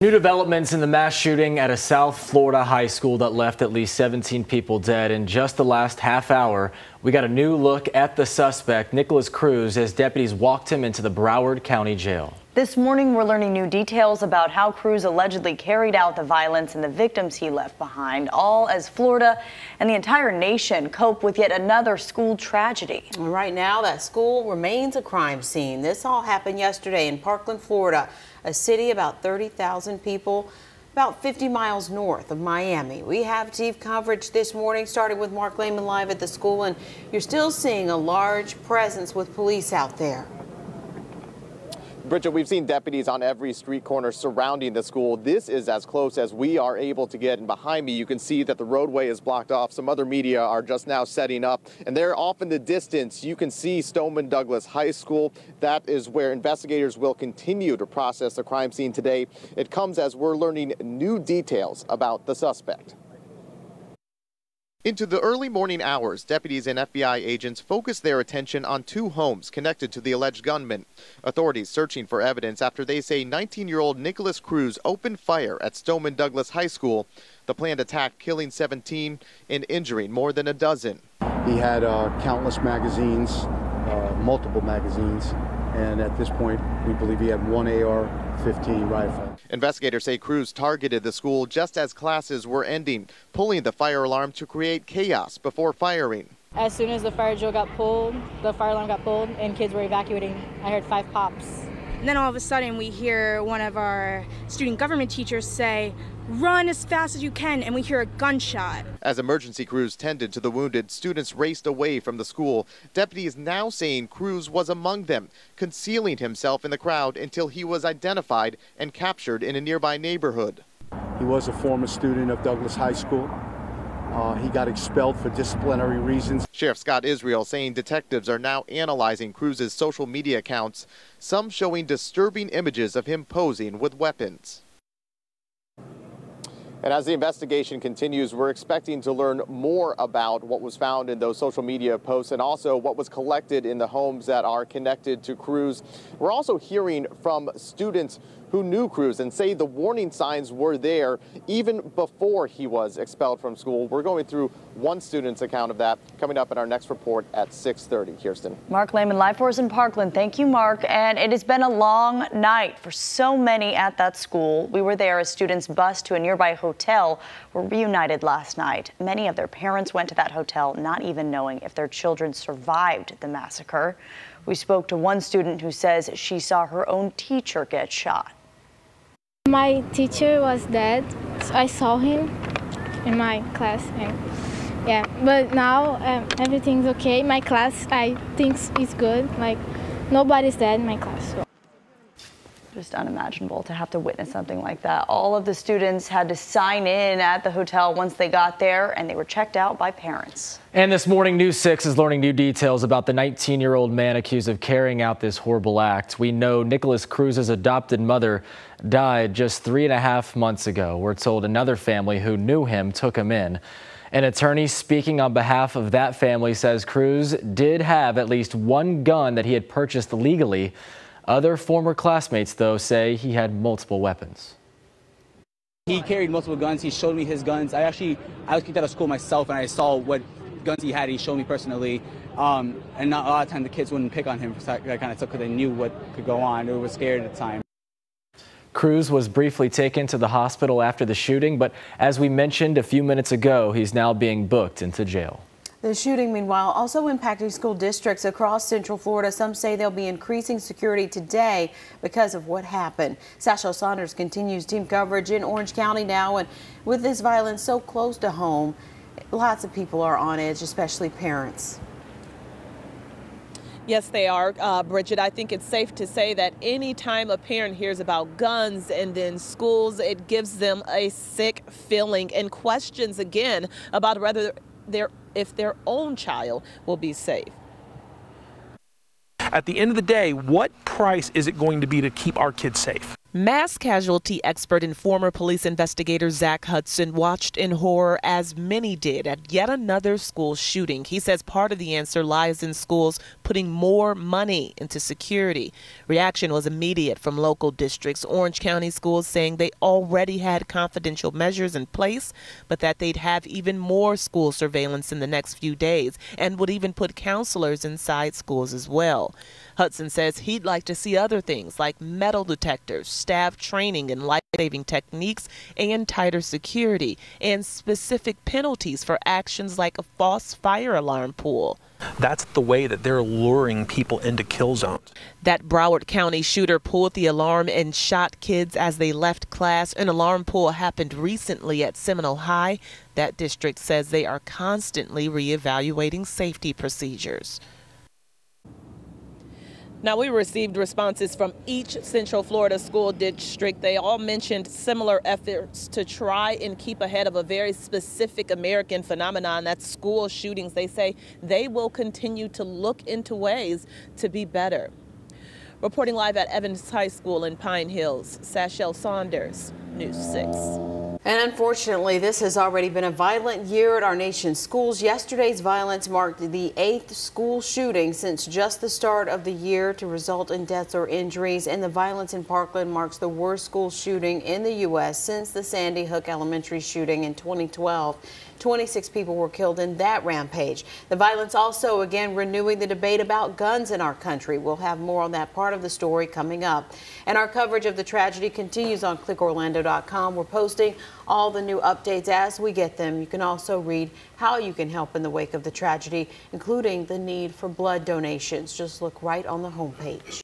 New developments in the mass shooting at a South Florida high school that left at least 17 people dead in just the last half hour. We got a new look at the suspect, Nicholas Cruz, as deputies walked him into the Broward County Jail. This morning, we're learning new details about how Cruz allegedly carried out the violence and the victims he left behind, all as Florida and the entire nation cope with yet another school tragedy. Right now, that school remains a crime scene. This all happened yesterday in Parkland, Florida, a city about 30,000 people, about 50 miles north of Miami. We have TV coverage this morning, starting with Mark Lehman live at the school, and you're still seeing a large presence with police out there. Bridget, we've seen deputies on every street corner surrounding the school. This is as close as we are able to get. And behind me, you can see that the roadway is blocked off. Some other media are just now setting up. And there off in the distance, you can see Stoneman Douglas High School. That is where investigators will continue to process the crime scene today. It comes as we're learning new details about the suspect. Into the early morning hours, deputies and FBI agents focused their attention on two homes connected to the alleged gunman. Authorities searching for evidence after they say 19-year-old Nicholas Cruz opened fire at Stoneman Douglas High School. The planned attack killing 17 and injuring more than a dozen. He had countless magazines, multiple magazines, and at this point we believe he had one AR-15 rifle. Investigators say Cruz targeted the school just as classes were ending, pulling the fire alarm to create chaos before firing. As soon as the fire drill got pulled, the fire alarm got pulled, and kids were evacuating. I heard 5 pops. And then all of a sudden we hear one of our student government teachers say, "Run as fast as you can," and we hear a gunshot. As emergency crews tended to the wounded, students raced away from the school. Deputies now saying Cruz was among them, concealing himself in the crowd until he was identified and captured in a nearby neighborhood. He was a former student of Douglas High School. He got expelled for disciplinary reasons. Sheriff Scott Israel saying detectives are now analyzing Cruz's social media accounts, some showing disturbing images of him posing with weapons. And as the investigation continues, we're expecting to learn more about what was found in those social media posts and also what was collected in the homes that are connected to Cruz. We're also hearing from students who knew Cruz and say the warning signs were there even before he was expelled from school. We're going through one student's account of that coming up in our next report at 6:30. Kirsten. Mark Lehman live for us in Parkland. Thank you, Mark. And it has been a long night for so many at that school. We were there as students bused to a nearby hotel were reunited last night. Many of their parents went to that hotel not even knowing if their children survived the massacre. We spoke to one student who says she saw her own teacher get shot. My teacher was dead. So I saw him in my class, and yeah, but now everything's okay. My class, I think, is good. Like, nobody's dead in my class. So. Just unimaginable to have to witness something like that. All of the students had to sign in at the hotel once they got there, and they were checked out by parents. And this morning, News 6 is learning new details about the 19-year-old man accused of carrying out this horrible act. We know Nicholas Cruz's adopted mother died just 3.5 months ago. We're told another family who knew him took him in. An attorney speaking on behalf of that family says Cruz did have at least one gun that he had purchased legally. Other former classmates, though, say he had multiple weapons. He carried multiple guns. He showed me his guns. I was kicked out of school myself, and I saw what guns he had. He showed me personally. And not a lot of times the kids wouldn't pick on him, so I kind of took because they knew what could go on. They were scared at the time. Cruz was briefly taken to the hospital after the shooting, but as we mentioned a few minutes ago, he's now being booked into jail. The shooting, meanwhile, also impacting school districts across Central Florida. Some say they'll be increasing security today because of what happened. Sasha Saunders continues team coverage in Orange County now, and with this violence so close to home, lots of people are on edge, especially parents. Yes, they are, Bridget. I think it's safe to say that any time a parent hears about guns and then schools, it gives them a sick feeling and questions again about whether if their own child will be safe. At the end of the day, what price is it going to be to keep our kids safe? Mass casualty expert and former police investigator Zach Hudson watched in horror, as many did, at yet another school shooting. He says part of the answer lies in schools putting more money into security. Reaction was immediate from local districts. Orange County schools saying they already had confidential measures in place, but that they'd have even more school surveillance in the next few days and would even put counselors inside schools as well. Hudson says he'd like to see other things like metal detectors, staff training in life-saving techniques, and tighter security, and specific penalties for actions like a false fire alarm pull. That's the way that they're luring people into kill zones. That Broward County shooter pulled the alarm and shot kids as they left class. An alarm pull happened recently at Seminole High. That district says they are constantly reevaluating safety procedures. Now, we received responses from each Central Florida school district. They all mentioned similar efforts to try and keep ahead of a very specific American phenomenon, that's school shootings. They say they will continue to look into ways to be better. Reporting live at Evans High School in Pine Hills, Sashel Saunders, News 6. And unfortunately, this has already been a violent year at our nation's schools. Yesterday's violence marked the 8th school shooting since just the start of the year to result in deaths or injuries. And the violence in Parkland marks the worst school shooting in the U.S. since the Sandy Hook Elementary shooting in 2012. 26 people were killed in that rampage. The violence also again renewing the debate about guns in our country. We'll have more on that part of the story coming up. And our coverage of the tragedy continues on clickorlando.com. We're posting all the new updates as we get them. You can also read how you can help in the wake of the tragedy, including the need for blood donations. Just look right on the homepage.